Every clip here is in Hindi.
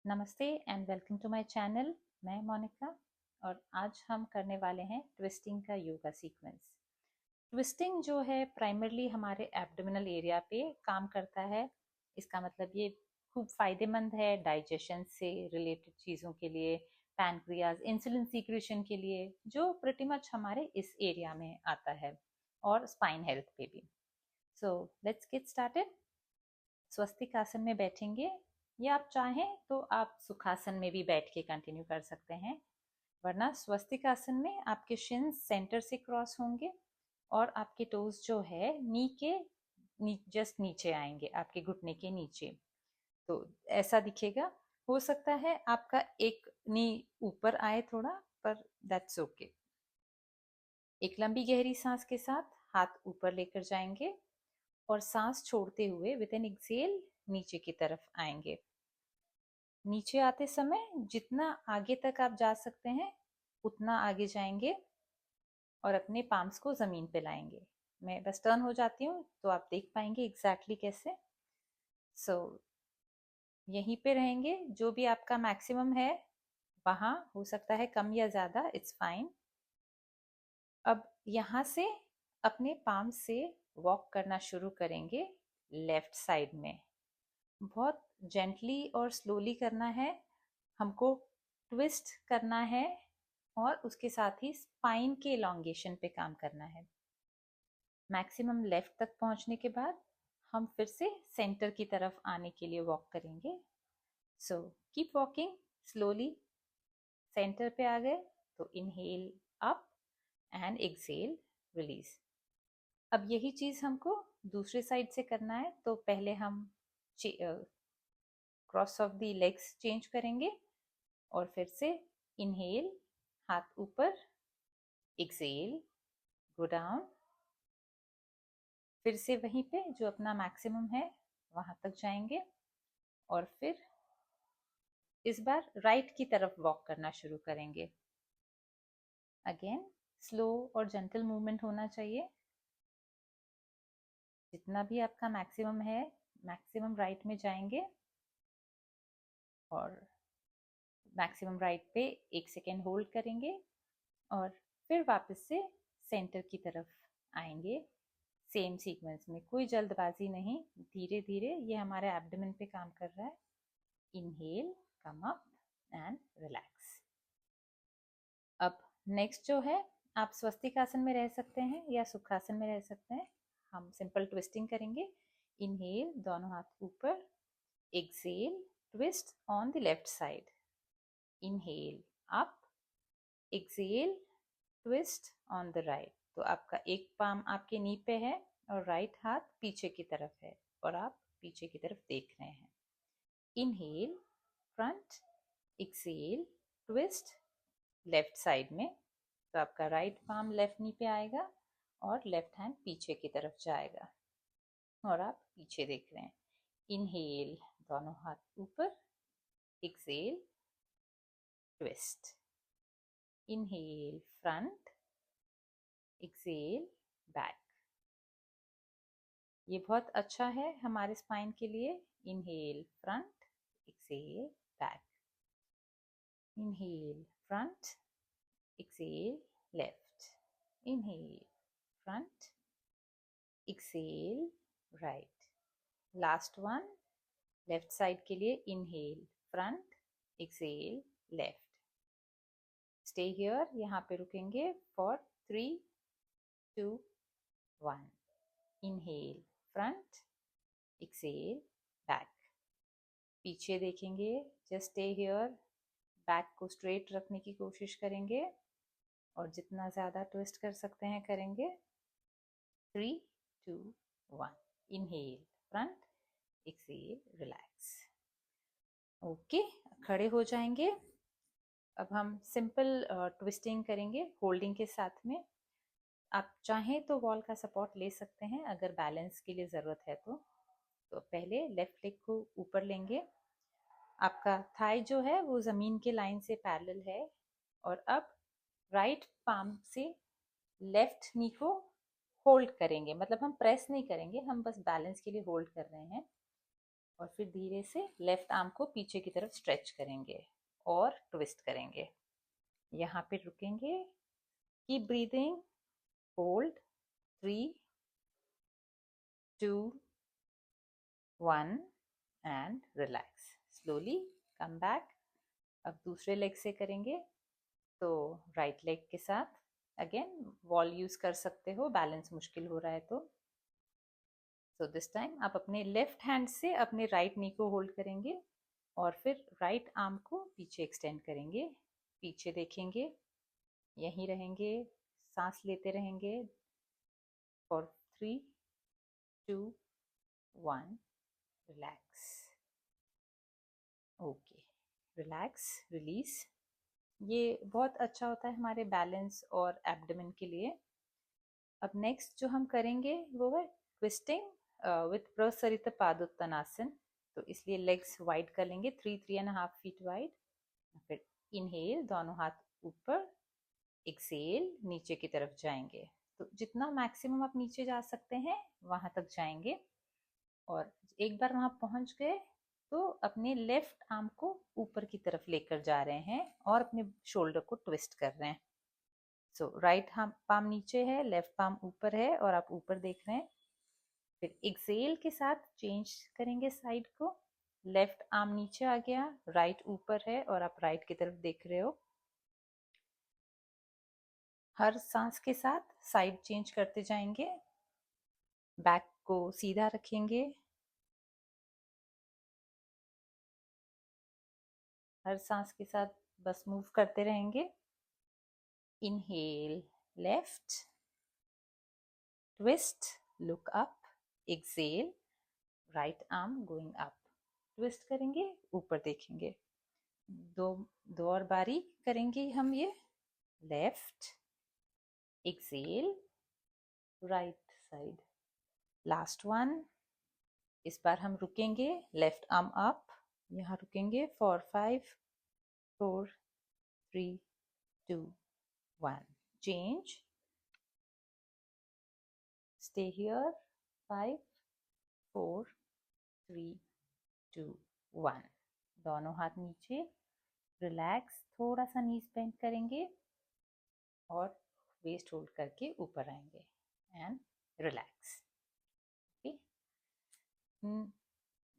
नमस्ते and welcome to my channel. मैं मोनिका और आज हम करने वाले हैं ट्विस्टिंग का योगा सीक्वेंस। ट्विस्टिंग जो है प्राइमरली हमारे एब्डोमिनल एरिया पे काम करता है। इसका मतलब ये खूब फायदेमंद है डाइजेशन से रिलेटेड चीज़ों के लिए, पैनक्रियाज इंसुलिन सीक्रेशन के लिए, जो प्रिटी मच हमारे इस एरिया में आता है, और स्पाइन हेल्थ पे भी। So let's get started. Swastik asana में बैठेंगे, या आप चाहें तो आप सुखासन में भी बैठ के कंटिन्यू कर सकते हैं। वरना स्वस्तिक आसन में आपके शिन्स सेंटर से क्रॉस होंगे और आपके टोज जो है नी के जस्ट नीचे आएंगे, आपके घुटने के नीचे। तो ऐसा दिखेगा। हो सकता है आपका एक नी ऊपर आए थोड़ा, पर दैट्स ओके। एक लंबी गहरी सांस के साथ हाथ ऊपर लेकर जाएंगे और सांस छोड़ते हुए विद एन एक्सेल नीचे की तरफ आएंगे। नीचे आते समय जितना आगे तक आप जा सकते हैं उतना आगे जाएंगे और अपने पाम्स को जमीन पे लाएंगे। मैं बस टर्न हो जाती हूँ तो आप देख पाएंगे एग्जैक्टली कैसे। सो यहीं पे रहेंगे, जो भी आपका मैक्सिमम है वहां, हो सकता है कम या ज्यादा, इट्स फाइन। अब यहाँ से अपने पाम से वॉक करना शुरू करेंगे लेफ्ट साइड में। बहुत जेंटली और स्लोली करना है हमको, ट्विस्ट करना है और उसके साथ ही स्पाइन के एलोंगेशन पे काम करना है। मैक्सिमम लेफ्ट तक पहुंचने के बाद हम फिर से सेंटर की तरफ आने के लिए वॉक करेंगे। So keep walking slowly. Centre पे आ गए तो inhale up and exhale release. अब यही चीज हमको दूसरे साइड से करना है, तो पहले हम cross of the legs change करेंगे और फिर से इनहेल, हाथ ऊपर, एक्सेल, गो डाउन। फिर से वहीं पे जो अपना मैक्सिमम है वहां तक जाएंगे और फिर इस बार राइट की तरफ वॉक करना शुरू करेंगे। अगेन स्लो और जेंटल मूवमेंट होना चाहिए। जितना भी आपका मैक्सिमम है, मैक्सिमम राइट में जाएंगे और मैक्सिमम राइट पे 1 सेकेंड होल्ड करेंगे और फिर वापस से सेंटर की तरफ आएंगे। सेम सीक्वेंस में, कोई जल्दबाजी नहीं, धीरे धीरे। ये हमारे एब्डोमेन पे काम कर रहा है। Inhale, come up and relax. अब नेक्स्ट जो है, आप स्वस्तिक आसन में रह सकते हैं या सुखासन में रह सकते हैं। हम सिंपल ट्विस्टिंग करेंगे। इनहेल, दोनों हाथ ऊपर, exhale, twist on the left side. Inhale up, exhale, twist on the right. तो आपका एक पाम आपके नी पे है और राइट हाथ पीछे की तरफ है और आप पीछे की तरफ देख रहे हैं। Inhale front, exhale, twist left side में। तो आपका राइट पाम लेफ्ट नी पे आएगा और लेफ्ट हैंड पीछे की तरफ जाएगा और आप पीछे देख रहे हैं। इनहेल, दोनों हाथ ऊपर, exhale, twist. Inhale front, exhale, back. ये बहुत अच्छा है हमारे स्पाइन के लिए। Inhale front, exhale, back. Inhale front, exhale, left. Inhale front, exhale, right. Last one left side के लिए। Inhale front, exhale, left. Stay here, यहाँ पे रुकेंगे for 3, 2, 1। Inhale front, exhale, back. पीछे देखेंगे, जस्ट स्टे हियर। बैक को स्ट्रेट रखने की कोशिश करेंगे और जितना ज़्यादा ट्विस्ट कर सकते हैं करेंगे। 3, 2, 1। Inhale front, exhale, relax. Okay, खड़े हो जाएंगे। अब हम सिंपल ट्विस्टिंग करेंगे होल्डिंग के साथ में। आप चाहें तो वॉल का सपोर्ट ले सकते हैं अगर बैलेंस के लिए ज़रूरत है तो पहले लेफ्ट लेग को ऊपर लेंगे। आपका थाई जो है वो ज़मीन के लाइन से पैरेलल है और अब राइट पाम से लेफ्ट नी को होल्ड करेंगे। मतलब हम प्रेस नहीं करेंगे, हम बस बैलेंस के लिए होल्ड कर रहे हैं। और फिर धीरे से लेफ्ट आर्म को पीछे की तरफ स्ट्रेच करेंगे और ट्विस्ट करेंगे। यहाँ पे रुकेंगे, keep breathing, hold, 3, 2, 1 and relax. Slowly come back. अब दूसरे लेग से करेंगे, तो राइट लेग के साथ अगेन वॉल यूज कर सकते हो, बैलेंस मुश्किल हो रहा है तो। सो दिस टाइम आप अपने लेफ्ट हैंड से अपने राइट नी को होल्ड करेंगे और फिर राइट आर्म को पीछे एक्सटेंड करेंगे, पीछे देखेंगे, यहीं रहेंगे, सांस लेते रहेंगे for 3, 2, 1, relax. Okay, relax, release. ये बहुत अच्छा होता है हमारे बैलेंस और एब्डोमेन के लिए। अब नेक्स्ट जो हम करेंगे वो है ट्विस्टिंग विथ प्रसरित पादोत्तानासन। तो इसलिए लेग्स वाइड कर लेंगे, 3-3.5 फीट वाइड। फिर इनहेल, दोनों हाथ ऊपर, एक्सेल, नीचे की तरफ जाएंगे। तो जितना मैक्सिमम आप नीचे जा सकते हैं वहां तक जाएंगे। और एक बार वहां पहुंच गए तो अपने लेफ्ट आर्म को ऊपर की तरफ लेकर जा रहे हैं और अपने शोल्डर को ट्विस्ट कर रहे हैं। सो राइट पाम नीचे है, लेफ्ट पाम ऊपर है और आप ऊपर देख रहे हैं। फिर एक्सेल के साथ चेंज करेंगे साइड को, लेफ्ट आर्म नीचे आ गया, राइट ऊपर है और आप राइट की तरफ देख रहे हो। हर सांस के साथ साइड चेंज करते जाएंगे, बैक को सीधा रखेंगे, हर सांस के साथ बस मूव करते रहेंगे। Inhale, left, twist, look up, exhale, right arm going up, twist करेंगे, ऊपर देखेंगे। दो दो और बारी करेंगे हम ये। Left, exhale, right side, last one. इस बार हम रुकेंगे, लेफ्ट आर्म अप, यहाँ रुकेंगे फॉर 5, 4, 3, 2, 1, change, stay here, 5, 4, 3, 2, 1। दोनों हाथ नीचे, रिलैक्स, थोड़ा सा नीज बेंड करेंगे और वेस्ट होल्ड करके ऊपर आएंगे एंड रिलैक्स।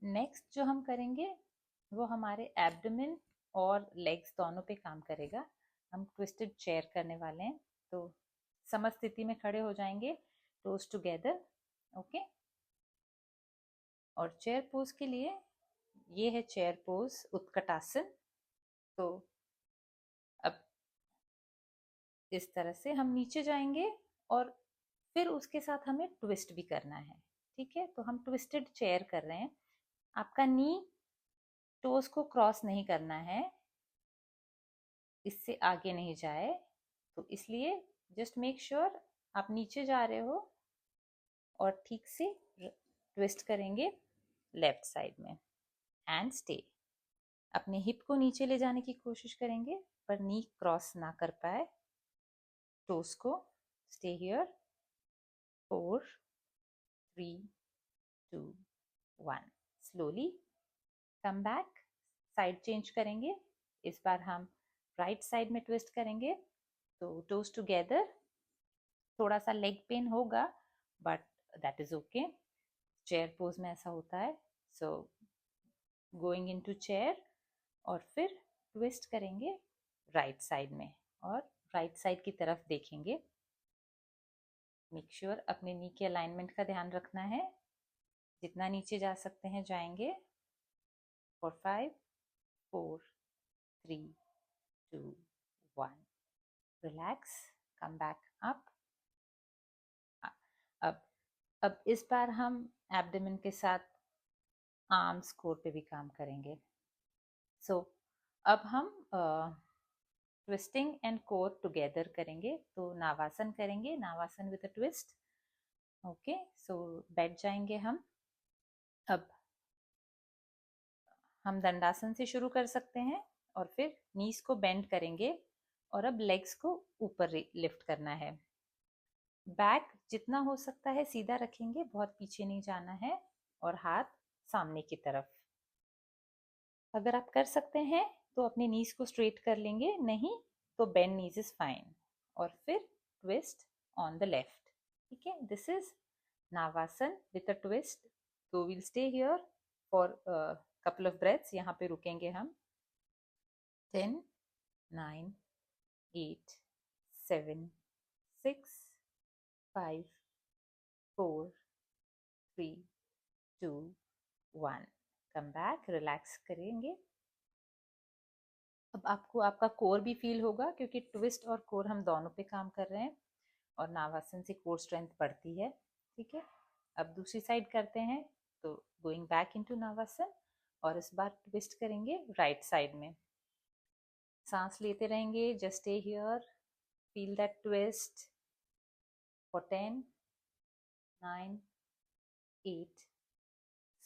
नेक्स्ट जो हम करेंगे वो हमारे एब्डोमेन और लेग्स दोनों पे काम करेगा। हम ट्विस्टेड चेयर करने वाले हैं। तो समस्थिति में खड़े हो जाएंगे, टोज टुगेदर, ओके। और चेयर पोज के लिए ये है चेयर पोज, उत्कटासन। तो अब इस तरह से हम नीचे जाएंगे और फिर उसके साथ हमें ट्विस्ट भी करना है, ठीक है। तो हम ट्विस्टेड चेयर कर रहे हैं, आपका नी टोज को क्रॉस नहीं करना है, इससे आगे नहीं जाए। तो इसलिए जस्ट मेक श्योर आप नीचे जा रहे हो और ठीक से ट्विस्ट करेंगे लेफ्ट साइड में एंड स्टे। अपने हिप को नीचे ले जाने की कोशिश करेंगे पर नी क्रॉस ना कर पाए। टोस को, stay here, 4, 3, 2, 1, slowly come back. Side change करेंगे, इस बार हम राइट साइड में ट्विस्ट करेंगे। तो टोज टुगेदर, थोड़ा सा लेग पेन होगा but that is okay, chair pose में ऐसा होता है। सो गोइंग इनटू चेयर और फिर ट्विस्ट करेंगे राइट साइड में और राइट साइड की तरफ देखेंगे। मेक श्योर अपने नी के अलाइनमेंट का ध्यान रखना है, जितना नीचे जा सकते हैं जाएंगे for 5, 4, 3, 2, 1, relax, come back up. अब इस बार हम एब्डोमेन के साथ आर्म्स कोर पे भी काम करेंगे। सो अब हम ट्विस्टिंग एंड कोर टुगेदर करेंगे। तो नावासन करेंगे, नावासन विद अ ट्विस्ट, ओके। सो बैठ जाएंगे हम। अब हम दंडासन से शुरू कर सकते हैं और फिर नीज को बेंड करेंगे और अब लेग्स को ऊपर लिफ्ट करना है। बैक जितना हो सकता है सीधा रखेंगे, बहुत पीछे नहीं जाना है, और हाथ सामने की तरफ। अगर आप कर सकते हैं तो अपने नीज को स्ट्रेट कर लेंगे, नहीं तो बेंड नीज इज फाइन। और फिर ट्विस्ट ऑन द लेफ्ट। ठीक है, this is Navasana with a twist. तो will stay here for couple of breaths. यहाँ पे रुकेंगे हम। 10, 9, 8, 7, 6, 5, 4, 3, 2, 1। कम बैक, रिलैक्स करेंगे। अब आपको आपका कोर भी फील होगा, क्योंकि ट्विस्ट और कोर हम दोनों पे काम कर रहे हैं और नावासन से कोर स्ट्रेंथ बढ़ती है। ठीक है, अब दूसरी साइड करते हैं। तो गोइंग बैक इनटू नावासन, और इस बार ट्विस्ट करेंगे राइट साइड में। सांस लेते रहेंगे, just stay here, feel that twist for 10, 9, 8,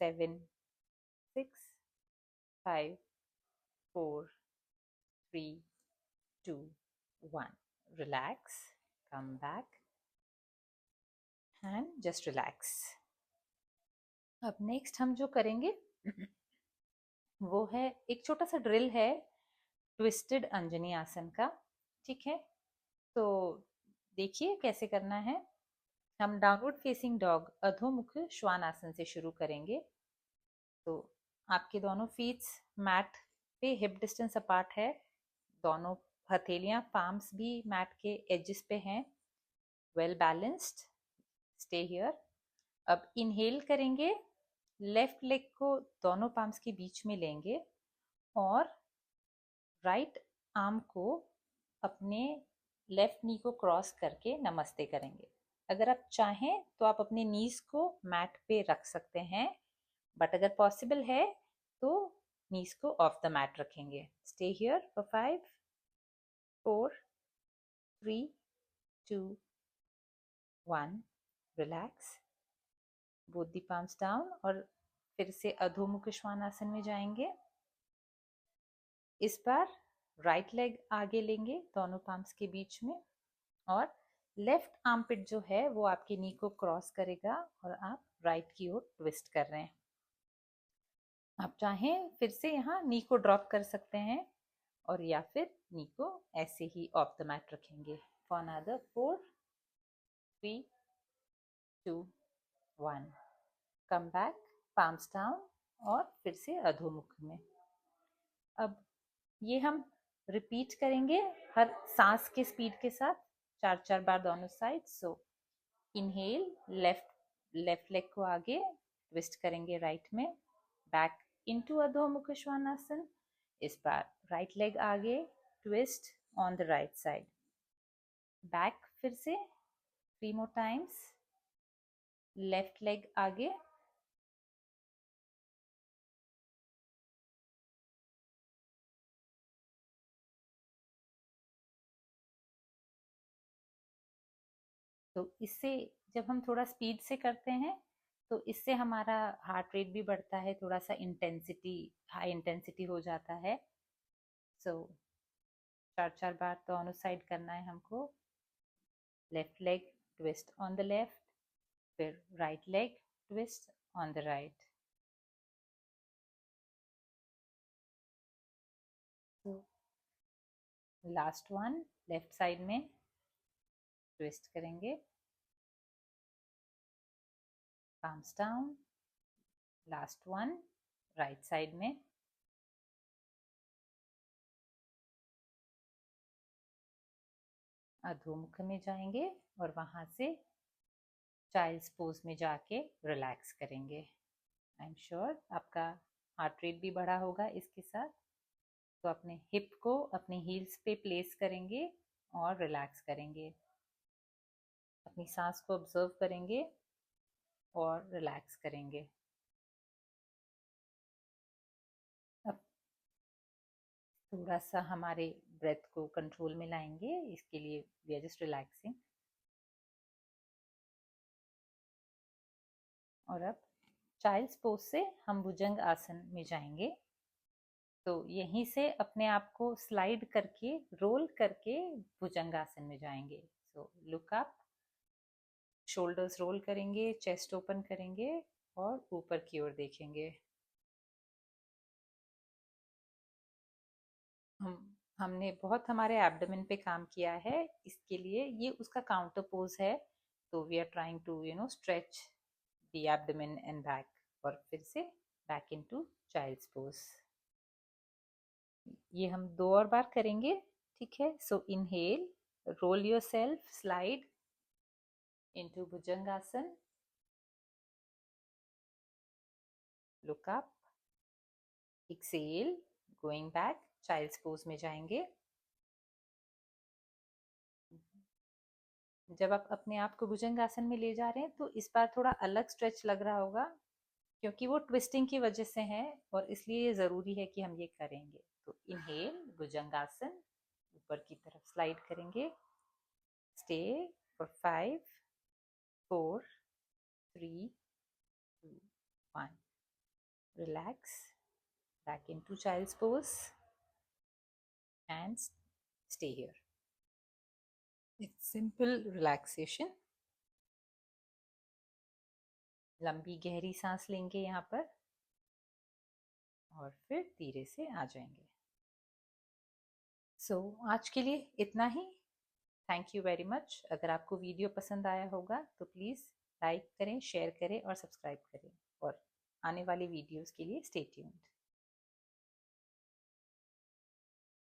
7, 6, 5, 4, 3, 2, 1। Relax, come back and just relax. अब नेक्स्ट हम जो करेंगे वो है एक छोटा सा ड्रिल है ट्विस्टेड अंजनी आसन का। ठीक है, तो देखिए कैसे करना है। हम डाउनवर्ड फेसिंग डॉग अधोमुख श्वान आसन से शुरू करेंगे। तो आपके दोनों फीट्स मैट पे हिप डिस्टेंस अपार्ट है। दोनों हथेलियां, पाम्स भी मैट के एजेस पे हैं, वेल बैलेंस्ड। Stay here. अब इनहेल करेंगे, लेफ्ट लेग को दोनों पाम्स के बीच में लेंगे और राइट आर्म को अपने लेफ्ट नी को क्रॉस करके नमस्ते करेंगे। अगर आप चाहें तो आप अपने नीज को मैट पे रख सकते हैं, बट अगर पॉसिबल है तो नीज को ऑफ द मैट रखेंगे। Stay here for 5, 4, 3, 2, 1। Relax, both the palms down, और फिर से अधोमुख श्वानासन में जाएंगे। इस बार राइट लेग आगे लेंगे दोनों पाम्स के बीच में, और लेफ्ट आर्मपिट जो है वो आपकी नी को क्रॉस करेगा और आप राइट की ओर ट्विस्ट कर रहे हैं। आप चाहें फिर से यहाँ नी को ड्रॉप कर सकते हैं, और या फिर नी को ऐसे ही ऑफ द मैट रखेंगे for another 4, 3, 2, 1। Come back, palms down, और फिर से अधोमुख में। अब ये हम रिपीट करेंगे हर सांस के स्पीड के साथ 4-4 बार दोनों साइड। सो इनहेल, लेफ्ट लेग को आगे ट्विस्ट करेंगे राइट में, बैक इनटू अधोमुख श्वानासन। इस बार राइट लेग आगे, twist on the right side, back फिर से 3 more टाइम्स, लेफ्ट लेग आगे, तो इससे जब हम थोड़ा स्पीड से करते हैं तो इससे हमारा हार्ट रेट भी बढ़ता है, थोड़ा सा इंटेंसिटी, हाई इंटेंसिटी हो जाता है। सो 4-4 बार दोनों साइड करना है हमको। Left leg twist on the left, फिर right leg twist on the right. तो लास्ट वन लेफ्ट साइड में ट्विस्ट करेंगे, palms down. Last one right side में, अधोमुख में जाएंगे और वहां से चाइल्ड्स पोज में जाके रिलैक्स करेंगे। आई एम श्योर आपका हार्ट रेट भी बढ़ा होगा इसके साथ। तो अपने हिप को अपने हील्स पे प्लेस करेंगे और रिलैक्स करेंगे। अपनी सांस को ऑब्जर्व करेंगे और रिलैक्स करेंगे। अब थोड़ा सा हमारे ब्रेथ को कंट्रोल में लाएंगे, इसके लिए वी आर जस्ट रिलैक्सिंग। और अब चाइल्ड्स पोज से हम भुजंग आसन में जाएंगे। तो यहीं से अपने आप को स्लाइड करके, रोल करके भुजंग आसन में जाएंगे। So look up, shoulders roll करेंगे, चेस्ट ओपन करेंगे, और ऊपर की ओर देखेंगे। हमने बहुत हमारे एब्डोमेन पे काम किया है, इसके लिए ये उसका काउंटर पोज है। तो we are trying to stretch the abdomen and back, और फिर से बैक इनटू चाइल्ड्स पोज। ये हम 2 और बार करेंगे, ठीक है। So inhale, roll yourself, slide into Bhujangasana, look up, exhale, going back, child's pose में जाएंगे। जब आप अपने आप को भुजंगासन में ले जा रहे हैं तो इस बार थोड़ा अलग स्ट्रेच लग रहा होगा, क्योंकि वो ट्विस्टिंग की वजह से है, और इसलिए ये ज़रूरी है कि हम ये करेंगे। तो इनहेल, भुजंगासन, ऊपर की तरफ स्लाइड करेंगे। Stay for 5, 4, 3, 2, 1। Relax, back into child's pose and stay here. It's simple relaxation. लंबी गहरी सांस लेंगे यहाँ पर, और फिर धीरे से आ जाएंगे। आज के लिए इतना ही। Thank you very much. अगर आपको वीडियो पसंद आया होगा तो प्लीज़ लाइक करें, शेयर करें और सब्सक्राइब करें, और आने वाली वीडियोस के लिए स्टे ट्यून्ड।